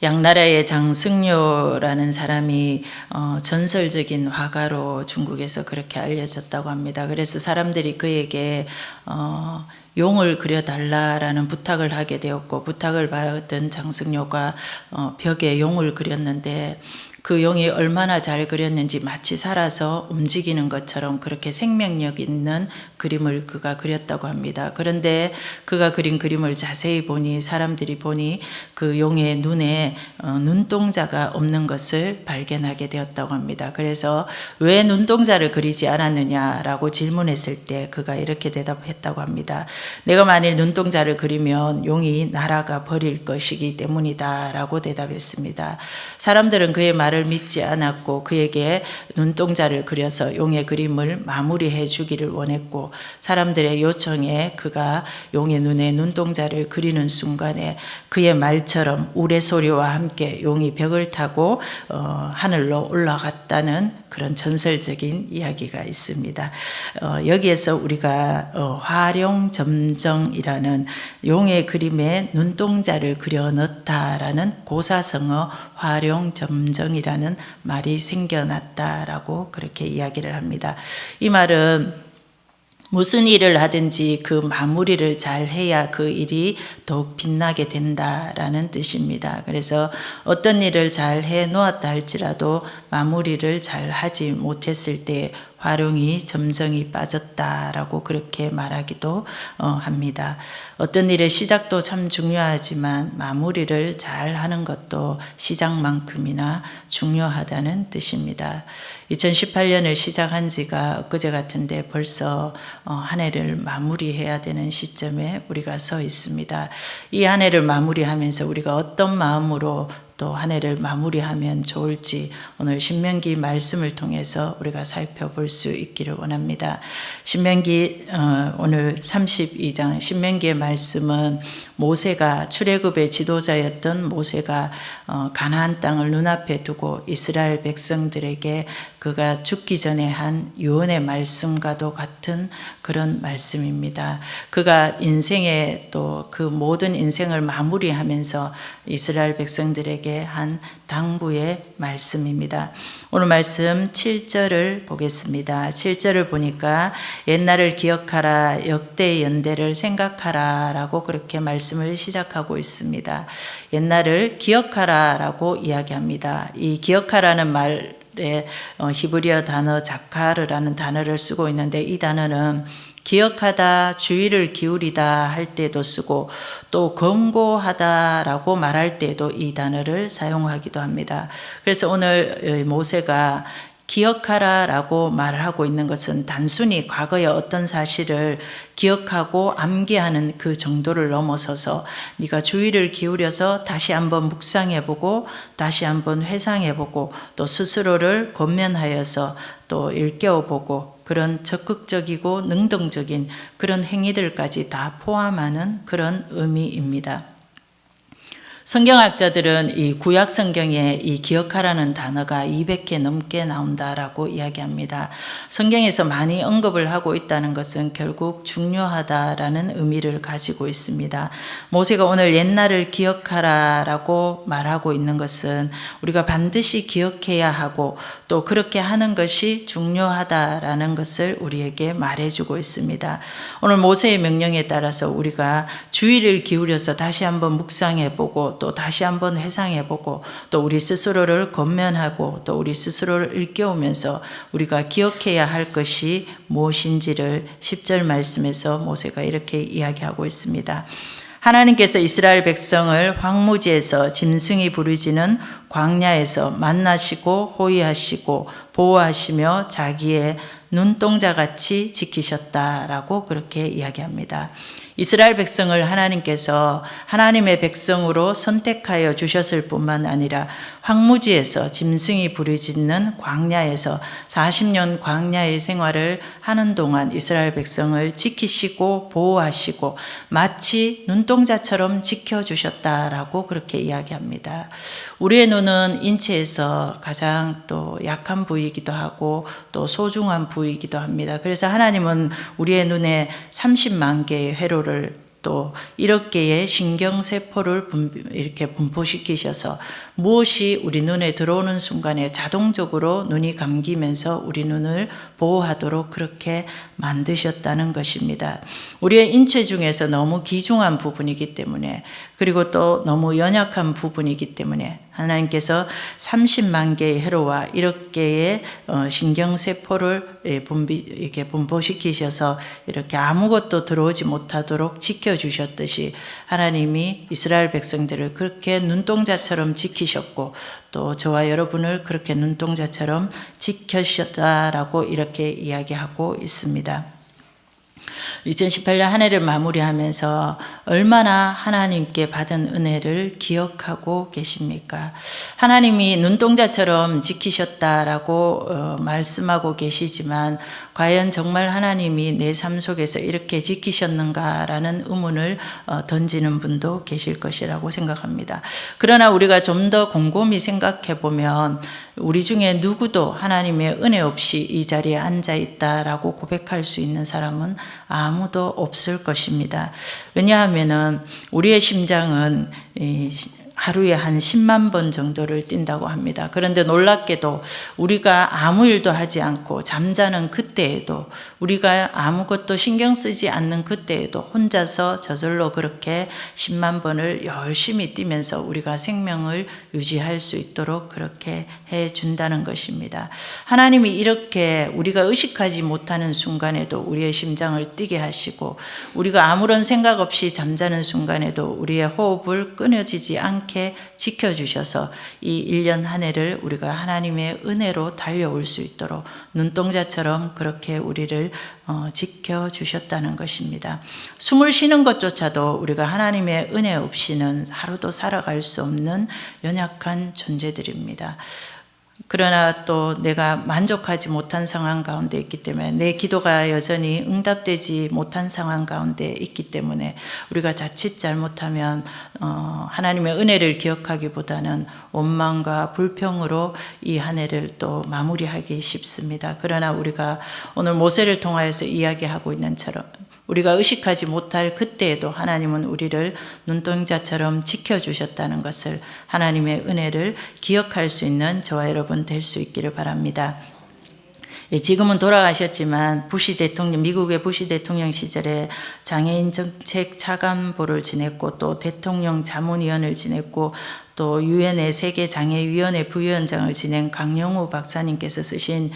양나라의 장승료라는 사람이 전설적인 화가로 중국에서 그렇게 알려졌다고 합니다. 그래서 사람들이 그에게 용을 그려달라라는 부탁을 하게 되었고, 부탁을 받은 장승료가 벽에 용을 그렸는데 그 용이 얼마나 잘 그렸는지 마치 살아서 움직이는 것처럼 그렇게 생명력 있는 그림을 그가 그렸다고 합니다. 그런데 그가 그린 그림을 자세히 보니, 사람들이 보니 그 용의 눈에 눈동자가 없는 것을 발견하게 되었다고 합니다. 그래서 왜 눈동자를 그리지 않았느냐라고 질문했을 때 그가 이렇게 대답했다고 합니다. 내가 만일 눈동자를 그리면 용이 날아가 버릴 것이기 때문이다 라고 대답했습니다. 사람들은 그의 말을 믿지 않았고 그에게 눈동자를 그려서 용의 그림을 마무리해 주기를 원했고, 사람들의 요청에 그가 용의 눈에 눈동자를 그리는 순간에 그의 말처럼 우레소리와 함께 용이 벽을 타고 하늘로 올라갔다는 그런 전설적인 이야기가 있습니다. 여기에서 우리가 화룡점정이라는 용의 그림에 눈동자를 그려 넣었다라는 고사성어 화룡점정이라는 말이 생겨났다라고 그렇게 이야기를 합니다. 이 말은 무슨 일을 하든지 그 마무리를 잘 해야 그 일이 더욱 빛나게 된다라는 뜻입니다. 그래서 어떤 일을 잘 해 놓았다 할지라도 마무리를 잘 하지 못했을 때 화룡이 점정이 빠졌다라고 그렇게 말하기도 합니다. 어떤 일의 시작도 참 중요하지만 마무리를 잘 하는 것도 시작만큼이나 중요하다는 뜻입니다. 2018년을 시작한 지가 엊그제 같은데 벌써 한 해를 마무리해야 되는 시점에 우리가 서 있습니다. 이 한 해를 마무리하면서 우리가 어떤 마음으로 또 한 해를 마무리하면 좋을지 오늘 신명기 말씀을 통해서 우리가 살펴볼 수 있기를 원합니다. 신명기 오늘 32장 신명기의 말씀은 모세가 출애굽의 지도자였던 모세가 가나안 땅을 눈앞에 두고 이스라엘 백성들에게 그가 죽기 전에 한 유언의 말씀과도 같은 그런 말씀입니다. 그가 인생의 또 그 모든 인생을 마무리하면서 이스라엘 백성들에게 한 당부의 말씀입니다. 오늘 말씀 7절을 보겠습니다. 7절을 보니까 옛날을 기억하라, 역대의 연대를 생각하라 라고 그렇게 말씀을 시작하고 있습니다. 옛날을 기억하라 라고 이야기합니다. 이 기억하라는 말 히브리어 단어 자카르라는 단어를 쓰고 있는데, 이 단어는 기억하다, 주의를 기울이다 할 때도 쓰고 또 권고하다라고 말할 때도 이 단어를 사용하기도 합니다. 그래서 오늘 모세가 기억하라라고 말을 하고 있는 것은 단순히 과거의 어떤 사실을 기억하고 암기하는 그 정도를 넘어서서 네가 주의를 기울여서 다시 한번 묵상해보고 다시 한번 회상해보고 또 스스로를 권면하여서 또 일깨워보고 그런 적극적이고 능동적인 그런 행위들까지 다 포함하는 그런 의미입니다. 성경학자들은 이 구약 성경에 이 기억하라는 단어가 200개 넘게 나온다라고 이야기합니다. 성경에서 많이 언급을 하고 있다는 것은 결국 중요하다라는 의미를 가지고 있습니다. 모세가 오늘 옛날을 기억하라라고 말하고 있는 것은 우리가 반드시 기억해야 하고 또 그렇게 하는 것이 중요하다라는 것을 우리에게 말해주고 있습니다. 오늘 모세의 명령에 따라서 우리가 주의를 기울여서 다시 한번 묵상해보고 또 다시 한번 회상해보고 또 우리 스스로를 권면하고 또 우리 스스로를 일깨우면서 우리가 기억해야 할 것이 무엇인지를 10절 말씀에서 모세가 이렇게 이야기하고 있습니다. 하나님께서 이스라엘 백성을 황무지에서 짐승이 부르짖는 광야에서 만나시고 호위하시고 보호하시며 자기의 눈동자같이 지키셨다라고 그렇게 이야기합니다. 이스라엘 백성을 하나님께서 하나님의 백성으로 선택하여 주셨을 뿐만 아니라 황무지에서 짐승이 부르짖는 광야에서 40년 광야의 생활을 하는 동안 이스라엘 백성을 지키시고 보호하시고 마치 눈동자처럼 지켜주셨다라고 그렇게 이야기합니다. 우리의 눈은 인체에서 가장 또 약한 부위이기도 하고 또 소중한 부위이기도 합니다. 그래서 하나님은 우리의 눈에 30만 개의 회로를 또 1억 개의 신경세포를 이렇게 분포시키셔서 무엇이 우리 눈에 들어오는 순간에 자동적으로 눈이 감기면서 우리 눈을 보호하도록 그렇게 만드셨다는 것입니다. 우리의 인체 중에서 너무 귀중한 부분이기 때문에, 그리고 또 너무 연약한 부분이기 때문에 하나님께서 30만 개의 회로와 1억 개의 신경세포를 이렇게 분포시키셔서 이렇게 아무것도 들어오지 못하도록 지켜주셨듯이 하나님이 이스라엘 백성들을 그렇게 눈동자처럼 지키셨고 또 저와 여러분을 그렇게 눈동자처럼 지켜주셨다라고 이렇게 이야기하고 있습니다. 2018년 한 해를 마무리하면서 얼마나 하나님께 받은 은혜를 기억하고 계십니까? 하나님이 눈동자처럼 지키셨다라고 말씀하고 계시지만 과연 정말 하나님이 내 삶 속에서 이렇게 지키셨는가라는 의문을 던지는 분도 계실 것이라고 생각합니다. 그러나 우리가 좀 더 곰곰이 생각해 보면 우리 중에 누구도 하나님의 은혜 없이 이 자리에 앉아 있다라고 고백할 수 있는 사람은 아무도 없을 것입니다. 왜냐하면은 우리의 심장은 하루에 한 10만 번 정도를 뛴다고 합니다. 그런데 놀랍게도 우리가 아무 일도 하지 않고 잠자는 그때에도, 우리가 아무것도 신경 쓰지 않는 그때에도 혼자서 저절로 그렇게 10만 번을 열심히 뛰면서 우리가 생명을 유지할 수 있도록 그렇게 해준다는 것입니다. 하나님이 이렇게 우리가 의식하지 못하는 순간에도 우리의 심장을 뛰게 하시고, 우리가 아무런 생각 없이 잠자는 순간에도 우리의 호흡을 끊어지지 않게 지켜주셔서 이 1년 한 해를 우리가 하나님의 은혜로 달려올 수 있도록 눈동자처럼 그렇게 우리를 지켜주셨다는 것입니다. 숨을 쉬는 것조차도 우리가 하나님의 은혜 없이는 하루도 살아갈 수 없는 연약한 존재들입니다. 그러나 또 내가 만족하지 못한 상황 가운데 있기 때문에, 내 기도가 여전히 응답되지 못한 상황 가운데 있기 때문에 우리가 자칫 잘못하면 하나님의 은혜를 기억하기보다는 원망과 불평으로 이 한 해를 또 마무리하기 쉽습니다. 그러나 우리가 오늘 모세를 통하여서 이야기하고 있는 처럼 우리가 의식하지 못할 그때에도 하나님은 우리를 눈동자처럼 지켜주셨다는 것을, 하나님의 은혜를 기억할 수 있는 저와 여러분 될 수 있기를 바랍니다. 지금은 돌아가셨지만 미국의 부시 대통령 시절에 장애인 정책 차관보를 지냈고 또 대통령 자문위원을 지냈고 또 유엔의 세계장애위원회 부위원장을 지낸 강영우 박사님께서 쓰신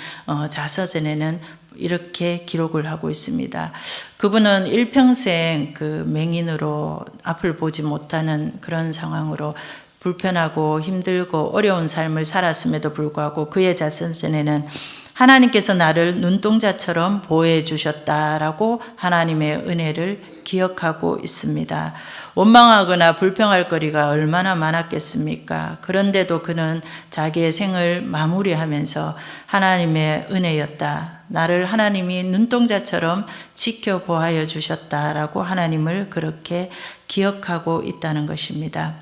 자서전에는 이렇게 기록을 하고 있습니다. 그분은 일평생 그 맹인으로 앞을 보지 못하는 그런 상황으로 불편하고 힘들고 어려운 삶을 살았음에도 불구하고 그의 자서전에는 하나님께서 나를 눈동자처럼 보호해 주셨다라고 하나님의 은혜를 기억하고 있습니다. 원망하거나 불평할 거리가 얼마나 많았겠습니까? 그런데도 그는 자기의 생을 마무리하면서 하나님의 은혜였다, 나를 하나님이 눈동자처럼 지켜보아여 주셨다라고 하나님을 그렇게 기억하고 있다는 것입니다.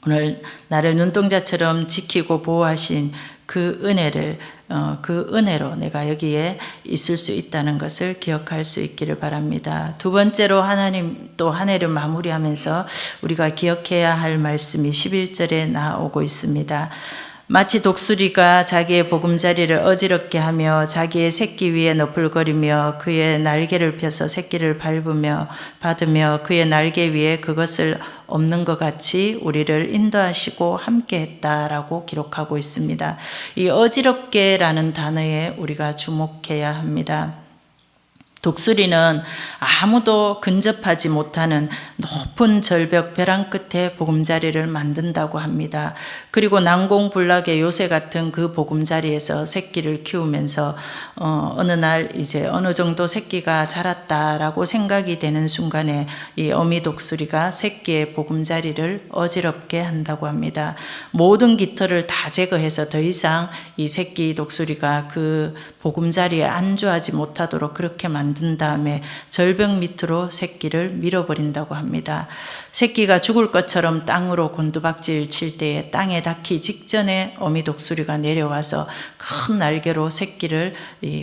오늘 나를 눈동자처럼 지키고 보호하신 그 은혜를, 그 은혜로 내가 여기에 있을 수 있다는 것을 기억할 수 있기를 바랍니다. 두 번째로 하나님 또 한 해를 마무리하면서 우리가 기억해야 할 말씀이 11절에 나오고 있습니다. 마치 독수리가 자기의 보금자리를 어지럽게 하며 자기의 새끼 위에 너풀거리며 그의 날개를 펴서 새끼를 받으며 그의 날개 위에 그것을 엎는 것 같이 우리를 인도하시고 함께 했다라고 기록하고 있습니다. 이 어지럽게라는 단어에 우리가 주목해야 합니다. 독수리는 아무도 근접하지 못하는 높은 절벽 벼랑 끝에 보금자리를 만든다고 합니다. 그리고 난공불락의 요새 같은 그 보금자리에서 새끼를 키우면서 어느 날 이제 어느 정도 새끼가 자랐다라고 생각이 되는 순간에 이 어미 독수리가 새끼의 보금자리를 어지럽게 한다고 합니다. 모든 깃털을 다 제거해서 더 이상 이 새끼 독수리가 그 보금자리에 안주하지 못하도록 그렇게 만든다고 만든 다음에 절벽 밑으로 새끼를 밀어버린다고 합니다. 새끼가 죽을 것처럼 땅으로 곤두박질 칠 때에 땅에 닿기 직전에 어미 독수리가 내려와서 큰 날개로 새끼를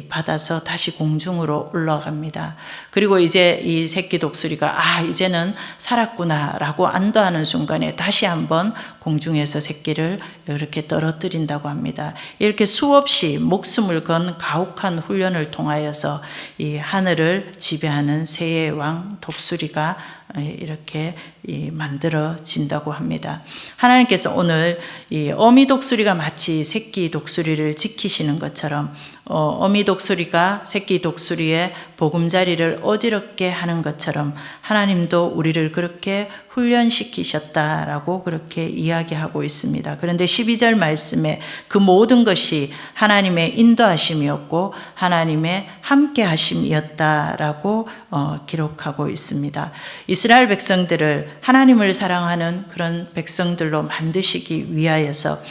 받아서 다시 공중으로 올라갑니다. 그리고 이제 이 새끼 독수리가 이제는 살았구나라고 안도하는 순간에 다시 한번 공중에서 새끼를 이렇게 떨어뜨린다고 합니다. 이렇게 수없이 목숨을 건 가혹한 훈련을 통하여서 이 하늘을 지배하는 새의 왕 독수리가 이렇게 만들어진다고 합니다. 하나님께서 오늘 이 어미 독수리가 마치 새끼 독수리를 지키시는 것처럼 어미 독수리가 새끼 독수리의 보금자리를 어지럽게 하는 것처럼 하나님도 우리를 그렇게 훈련시키셨다라고 그렇게 이야기하고 있습니다. 그런데 12절 말씀에 그 모든 것이 하나님의 인도하심이었고 하나님의 함께하심이었다라고 기록하고 있습니다. 이스라엘 백성들을 하나님을 사랑하는 그런 백성들로 만드시기 위하여서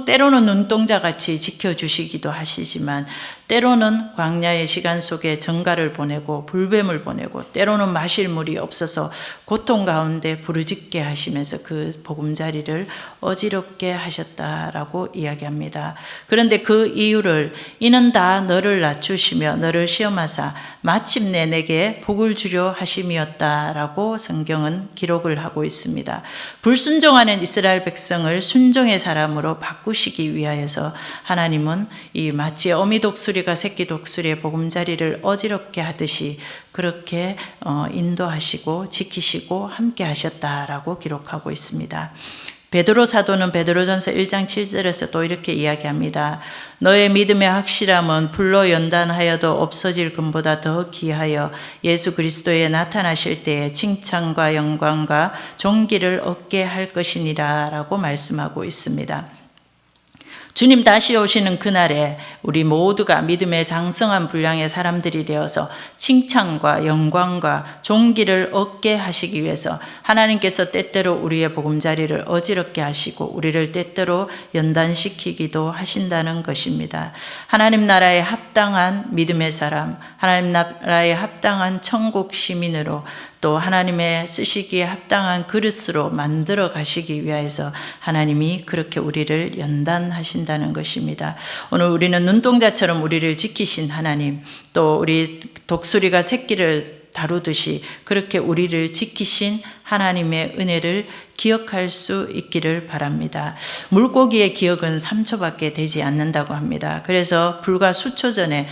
때로는 눈동자같이 지켜주시기도 하시지만 때로는 광야의 시간 속에 정갈을 보내고 불뱀을 보내고 때로는 마실 물이 없어서 고통 가운데 부르짖게 하시면서 그 보금자리를 어지럽게 하셨다라고 이야기합니다. 그런데 그 이유를 이는 다 너를 낮추시며 너를 시험하사 마침내 내게 복을 주려 하심이었다라고 성경은 기록을 하고 있습니다. 불순종하는 이스라엘 백성을 순종의 사람으로 바꾸시기 위하여서 하나님은 이 마치 어미 독수리가 새끼 독수리의 보금자리를 어지럽게 하듯이 그렇게 인도하시고 지키시고 함께 하셨다라고 기록하고 있습니다. 베드로 사도는 베드로전서 1장 7절에서 또 이렇게 이야기합니다. 너의 믿음의 확실함은 불로 연단하여도 없어질 금보다 더 귀하여 예수 그리스도에 나타나실 때에 칭찬과 영광과 존귀를 얻게 할 것이니라 라고 말씀하고 있습니다. 주님 다시 오시는 그날에 우리 모두가 믿음의 장성한 분량의 사람들이 되어서 칭찬과 영광과 존귀를 얻게 하시기 위해서 하나님께서 때때로 우리의 보금자리를 어지럽게 하시고 우리를 때때로 연단시키기도 하신다는 것입니다. 하나님 나라에 합당한 믿음의 사람, 하나님 나라에 합당한 천국 시민으로 또 하나님의 쓰시기에 합당한 그릇으로 만들어 가시기 위해서 하나님이 그렇게 우리를 연단하신다는 것입니다. 오늘 우리는 눈동자처럼 우리를 지키신 하나님, 또 우리 독수리가 새끼를 다루듯이 그렇게 우리를 지키신 하나님의 은혜를 기억할 수 있기를 바랍니다. 물고기의 기억은 3초밖에 되지 않는다고 합니다. 그래서 불과 수초 전에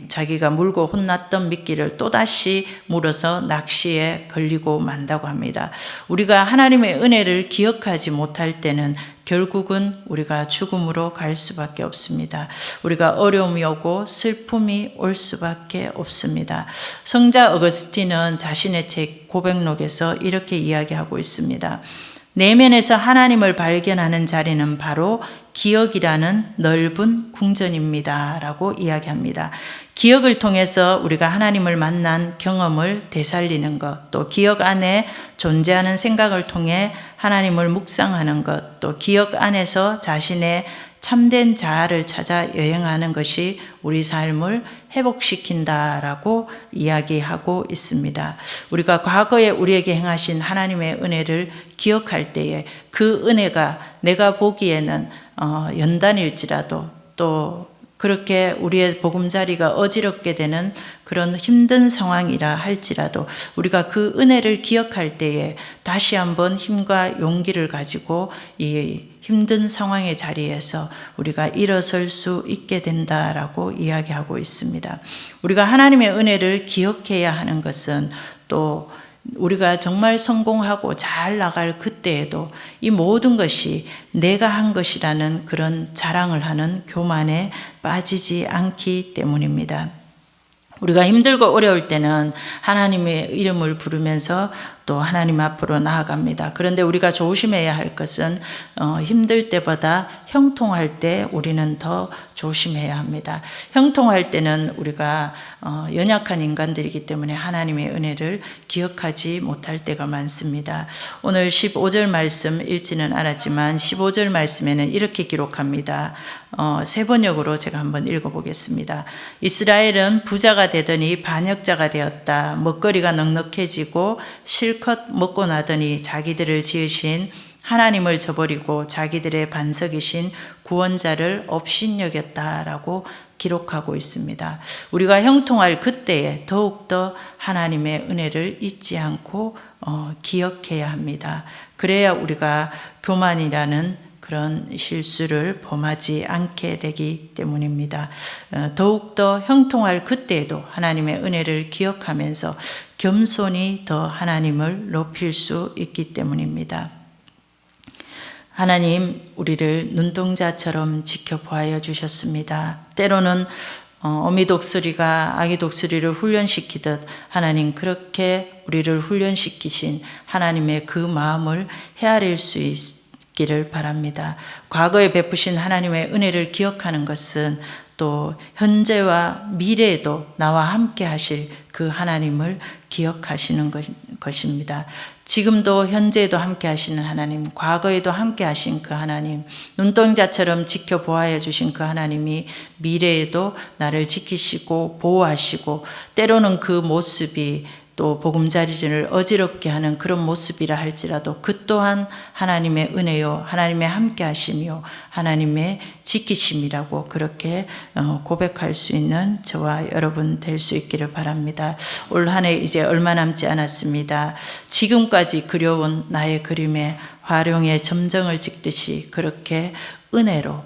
자기가 물고 혼났던 미끼를 또다시 물어서 낚시에 걸리고 만다고 합니다. 우리가 하나님의 은혜를 기억하지 못할 때는 결국은 우리가 죽음으로 갈 수밖에 없습니다. 우리가 어려움이 오고 슬픔이 올 수밖에 없습니다. 성자 어거스틴은 자신의 책 고백록에서 이렇게 이야기하고 있습니다. 내면에서 하나님을 발견하는 자리는 바로 기억이라는 넓은 궁전입니다 라고 이야기합니다. 기억을 통해서 우리가 하나님을 만난 경험을 되살리는 것, 또 기억 안에 존재하는 생각을 통해 하나님을 묵상하는 것, 또 기억 안에서 자신의 참된 자아를 찾아 여행하는 것이 우리 삶을 회복시킨다라고 이야기하고 있습니다. 우리가 과거에 우리에게 행하신 하나님의 은혜를 기억할 때에 그 은혜가 내가 보기에는 연단일지라도 또 그렇게 우리의 보금자리가 어지럽게 되는 그런 힘든 상황이라 할지라도 우리가 그 은혜를 기억할 때에 다시 한번 힘과 용기를 가지고 이 힘든 상황의 자리에서 우리가 일어설 수 있게 된다라고 이야기하고 있습니다. 우리가 하나님의 은혜를 기억해야 하는 것은 또 우리가 정말 성공하고 잘 나갈 그때에도 이 모든 것이 내가 한 것이라는 그런 자랑을 하는 교만에 빠지지 않기 때문입니다. 우리가 힘들고 어려울 때는 하나님의 이름을 부르면서 또 하나님 앞으로 나아갑니다. 그런데 우리가 조심해야 할 것은 힘들 때보다 형통할 때 우리는 더 조심해야 합니다. 형통할 때는 우리가 연약한 인간들이기 때문에 하나님의 은혜를 기억하지 못할 때가 많습니다. 오늘 15절 말씀 읽지는 않았지만 15절 말씀에는 이렇게 기록합니다. 세 번역으로 제가 한번 읽어보겠습니다. 이스라엘은 부자가 되더니 반역자가 되었다. 먹거리가 넉넉해지고 실컷 먹고 나더니 자기들을 지으신 하나님을 저버리고 자기들의 반석이신 구원자를 업신여겼다라고 기록하고 있습니다. 우리가 형통할 그때에 더욱더 하나님의 은혜를 잊지 않고 기억해야 합니다. 그래야 우리가 교만이라는 그런 실수를 범하지 않게 되기 때문입니다. 더욱더 형통할 그때에도 하나님의 은혜를 기억하면서 겸손히 더 하나님을 높일 수 있기 때문입니다. 하나님 우리를 눈동자처럼 지켜보아 주셨습니다. 때로는 어미 독수리가 아기 독수리를 훈련시키듯 하나님 그렇게 우리를 훈련시키신 하나님의 그 마음을 헤아릴 수 있기를 바랍니다. 과거에 베푸신 하나님의 은혜를 기억하는 것은 또 현재와 미래에도 나와 함께 하실 그 하나님을 기억하시는 것입니다. 지금도 현재에도 함께 하시는 하나님, 과거에도 함께 하신 그 하나님, 눈동자처럼 지켜보아야 주신 그 하나님이 미래에도 나를 지키시고 보호하시고 때로는 그 모습이 또 보금자리를 어지럽게 하는 그런 모습이라 할지라도 그 또한 하나님의 은혜요, 하나님의 함께 하심이요, 하나님의 지키심이라고 그렇게 고백할 수 있는 저와 여러분 될 수 있기를 바랍니다. 올 한 해 이제 얼마 남지 않았습니다. 지금까지 그려온 나의 그림에 화룡의 점정을 찍듯이 그렇게 은혜로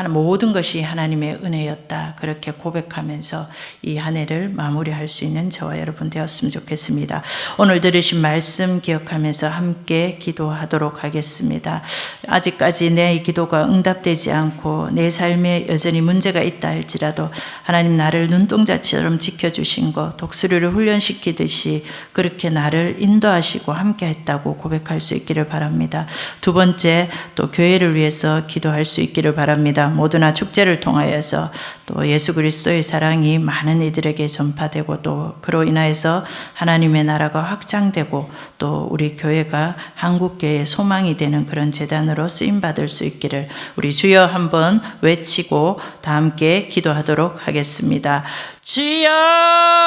모든 것이 하나님의 은혜였다 그렇게 고백하면서 이 한 해를 마무리할 수 있는 저와 여러분 되었으면 좋겠습니다. 오늘 들으신 말씀 기억하면서 함께 기도하도록 하겠습니다. 아직까지 내 기도가 응답되지 않고 내 삶에 여전히 문제가 있다 할지라도 하나님 나를 눈동자처럼 지켜주신 것, 독수리를 훈련시키듯이 그렇게 나를 인도하시고 함께 했다고 고백할 수 있기를 바랍니다. 두 번째, 또 교회를 위해서 기도할 수 있기를 바랍니다. 모두나 축제를 통하여서 또 예수 그리스도의 사랑이 많은 이들에게 전파되고 또 그로 인하여서 하나님의 나라가 확장되고 또 우리 교회가 한국교회의 소망이 되는 그런 재단으로 쓰임받을 수 있기를 우리 주여 한번 외치고 다 함께 기도하도록 하겠습니다.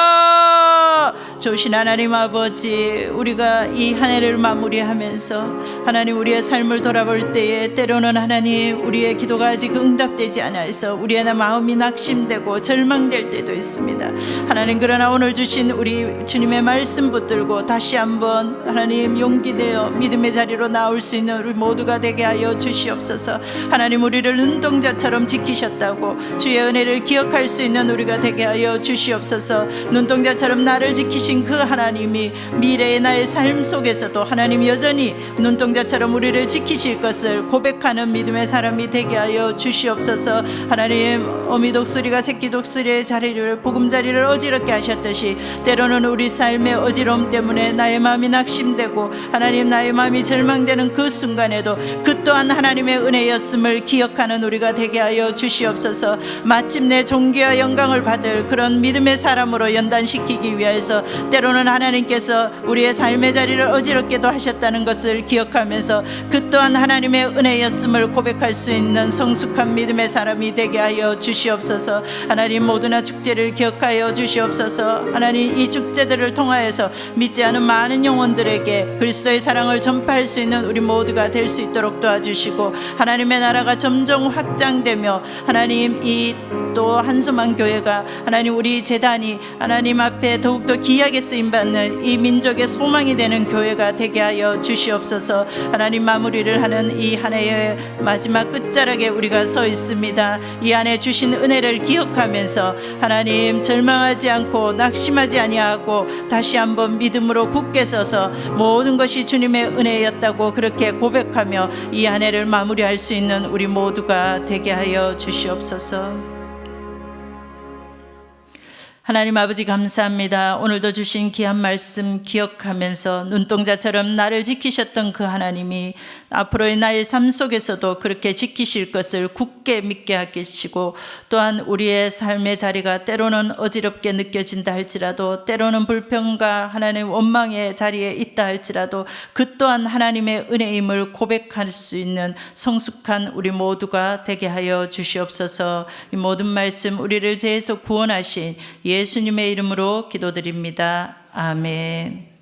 주여! 좋으신 하나님 아버지, 우리가 이 한 해를 마무리하면서 하나님 우리의 삶을 돌아볼 때에 때로는 하나님 우리의 기도가 아직 응답되지 않아서 우리의 마음이 낙심되고 절망될 때도 있습니다. 하나님 그러나 오늘 주신 우리 주님의 말씀 붙들고 다시 한번 하나님 용기 내어 믿음의 자리로 나올 수 있는 우리 모두가 되게 하여 주시옵소서. 하나님 우리를 눈동자처럼 지키셨다고 주의 은혜를 기억할 수 있는 우리가 되게 하여 주시옵소서. 눈동자처럼 나를 지키신 그 하나님이 미래의 나의 삶 속에서도 하나님 여전히 눈동자처럼 우리를 지키실 것을 고백하는 믿음의 사람이 되게 하여 주시옵소서. 하나님 어미 독수리가 새끼 독수리의 자리를 보금자리를 어지럽게 하셨듯이 때로는 우리 삶의 어지러움 때문에 나의 마음이 낙심되고 하나님 나의 마음이 절망되는 그 순간에도 그 또한 하나님의 은혜였음을 기억하는 우리가 되게 하여 주시옵소서. 마침내 존귀와 영광을 받을 그런 믿음의 사람으로 연단시키기 위해서 때로는 하나님께서 우리의 삶의 자리를 어지럽게도 하셨다는 것을 기억하면서 그 또한 하나님의 은혜였음을 고백할 수 있는 성숙한 믿음의 사람이 되게 하여 주시옵소서. 하나님 모두나 축제를 기억하여 주시옵소서. 하나님 이 축제들을 통하여서 믿지 않은 많은 영혼들에게 그리스도의 사랑을 전파할 수 있는 우리 모두가 될 수 있도록 도와주시고 하나님의 나라가 점점 확장되며 하나님 이 또 한소만 교회가 하나님 우리 재단이 하나님 앞에 더욱더 귀하게 쓰임받는 이 민족의 소망이 되는 교회가 되게 하여 주시옵소서. 하나님 마무리를 하는 이 한 해의 마지막 끝자락에 우리가 서 있습니다. 이 한 해 주신 은혜를 기억하면서 하나님 절망하지 않고 낙심하지 아니하고 다시 한번 믿음으로 굳게 서서 모든 것이 주님의 은혜였다고 그렇게 고백하며 이 한 해를 마무리할 수 있는 우리 모두가 되게 하여 주시옵소서. 하나님 아버지 감사합니다. 오늘도 주신 귀한 말씀 기억하면서 눈동자처럼 나를 지키셨던 그 하나님이 앞으로의 나의 삶 속에서도 그렇게 지키실 것을 굳게 믿게 하시고, 또한 우리의 삶의 자리가 때로는 어지럽게 느껴진다 할지라도, 때로는 불평과 하나님의 원망의 자리에 있다 할지라도 그 또한 하나님의 은혜임을 고백할 수 있는 성숙한 우리 모두가 되게 하여 주시옵소서. 이 모든 말씀 우리를 죄에서 구원하신 예수님의 이름으로 기도드립니다. 아멘.